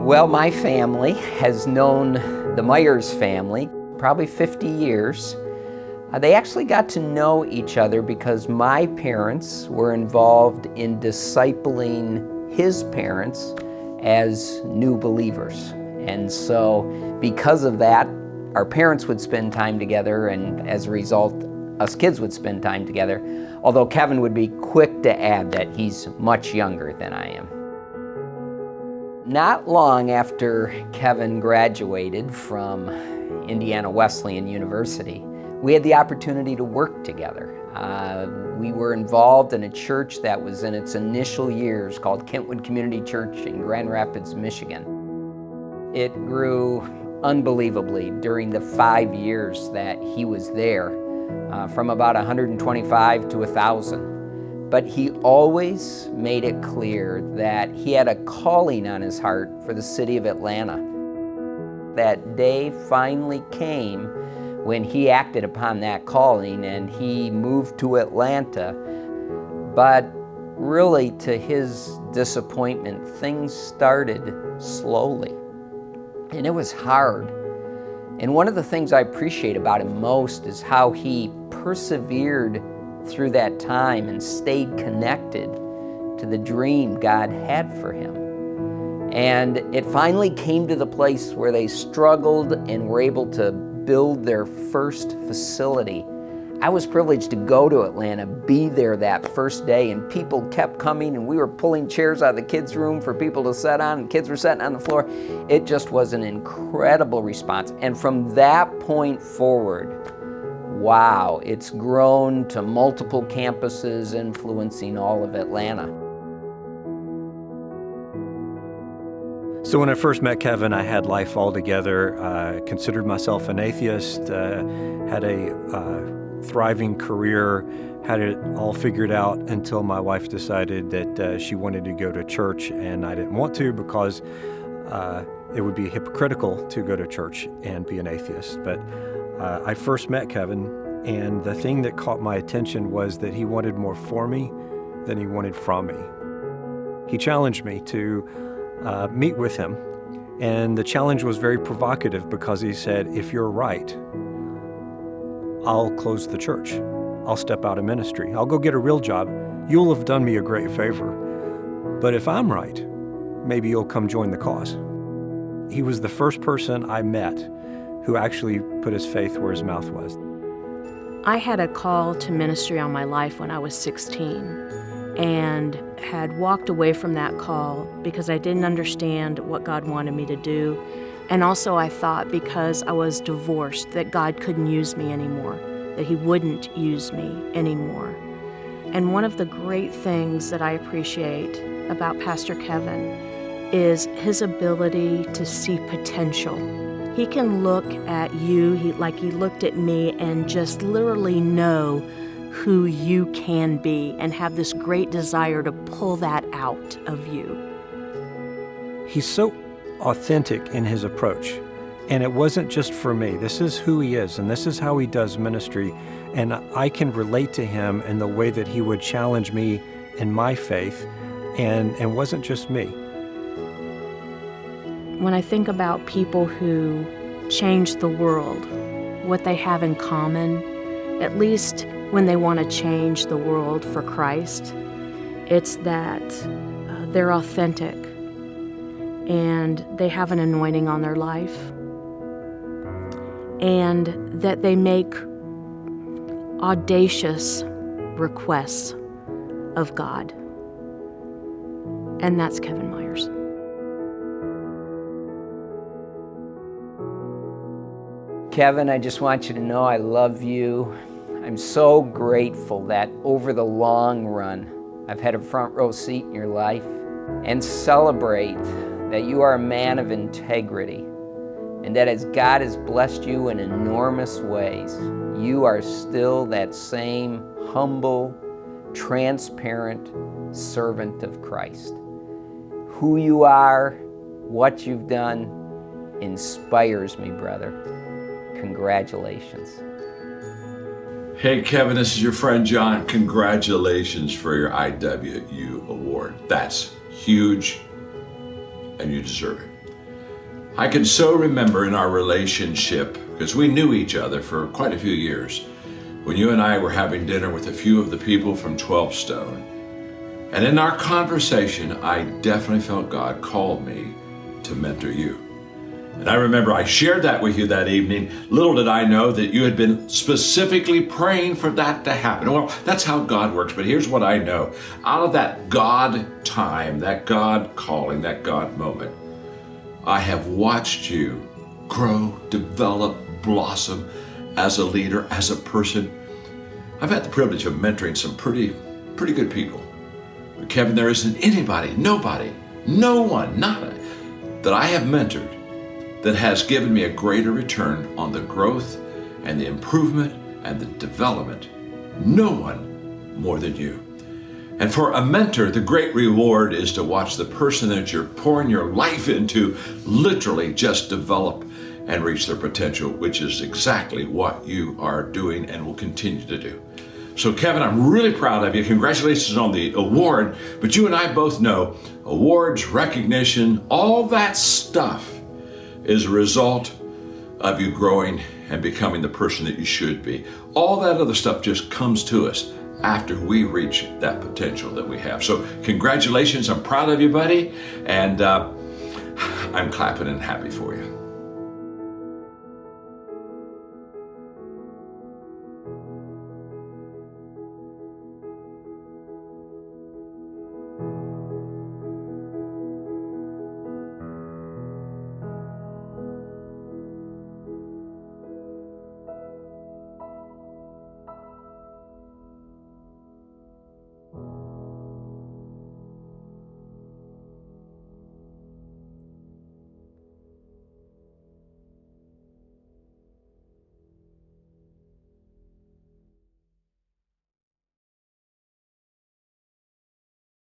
Well, my family has known the Myers family probably 50 years. They actually got to know each other because my parents were involved in discipling his parents as new believers. And so because of that, our parents would spend time together, and as a result, us kids would spend time together, although Kevin would be quick to add that he's much younger than I am. Not long after Kevin graduated from Indiana Wesleyan University, we had the opportunity to work together. We were involved in a church that was in its initial years called Kentwood Community Church in Grand Rapids, Michigan. It grew unbelievably during the 5 years that he was there, from about 125 to 1,000. But he always made it clear that he had a calling on his heart for the city of Atlanta. That day finally came when he acted upon that calling and he moved to Atlanta. But really, to his disappointment, things started slowly. And it was hard. And one of the things I appreciate about him most is how he persevered through that time and stayed connected to the dream God had for him. And it finally came to the place where they struggled and were able to build their first facility. I was privileged to go to Atlanta, be there that first day, and people kept coming, and we were pulling chairs out of the kids' room for people to sit on, and kids were sitting on the floor. It just was an incredible response. And from that point forward, wow, it's grown to multiple campuses influencing all of Atlanta. So when I first met Kevin, I had life all together. I considered myself an atheist, had a thriving career, had it all figured out until my wife decided that she wanted to go to church, and I didn't want to because it would be hypocritical to go to church and be an atheist. But I first met Kevin, and the thing that caught my attention was that he wanted more for me than he wanted from me. He challenged me to meet with him, and the challenge was very provocative because he said, if you're right, I'll close the church. I'll step out of ministry. I'll go get a real job. You'll have done me a great favor. But if I'm right, maybe you'll come join the cause. He was the first person I met who actually put his faith where his mouth was. I had a call to ministry on my life when I was 16 and had walked away from that call because I didn't understand what God wanted me to do. And also I thought because I was divorced that God couldn't use me anymore, that He wouldn't use me anymore. And one of the great things that I appreciate about Pastor Kevin is his ability to see potential. He can look at you like he looked at me and just literally know who you can be and have this great desire to pull that out of you. He's so authentic in his approach, and it wasn't just for me. This is who he is, and this is how he does ministry, and I can relate to him in the way that he would challenge me in my faith, and wasn't just me. When I think about people who change the world, what they have in common, at least when they want to change the world for Christ, it's that they're authentic and they have an anointing on their life, and that they make audacious requests of God. And that's Kevin Myers. Kevin, I just want you to know I love you. I'm so grateful that over the long run, I've had a front row seat in your life, and celebrate that you are a man of integrity, and that as God has blessed you in enormous ways, you are still that same humble, transparent servant of Christ. Who you are, what you've done, inspires me, brother. Congratulations. Hey, Kevin, this is your friend John. Congratulations for your IWU award. That's huge, and you deserve it. I can so remember in our relationship, because we knew each other for quite a few years, when you and I were having dinner with a few of the people from 12 Stone. And in our conversation, I definitely felt God called me to mentor you. And I remember I shared that with you that evening. Little did I know that you had been specifically praying for that to happen. Well, that's how God works. But here's what I know. Out of that God time, that God calling, that God moment, I have watched you grow, develop, blossom as a leader, as a person. I've had the privilege of mentoring some pretty good people. But Kevin, there isn't anybody, nobody, no one, nada, that I have mentored that has given me a greater return on the growth and the improvement and the development. No one more than you. And for a mentor, the great reward is to watch the person that you're pouring your life into literally just develop and reach their potential, which is exactly what you are doing and will continue to do. So Kevin, I'm really proud of you. Congratulations on the award, but you and I both know awards, recognition, all that stuff is a result of you growing and becoming the person that you should be. All that other stuff just comes to us after we reach that potential that we have. So congratulations, I'm proud of you, buddy, and I'm clapping and happy for you.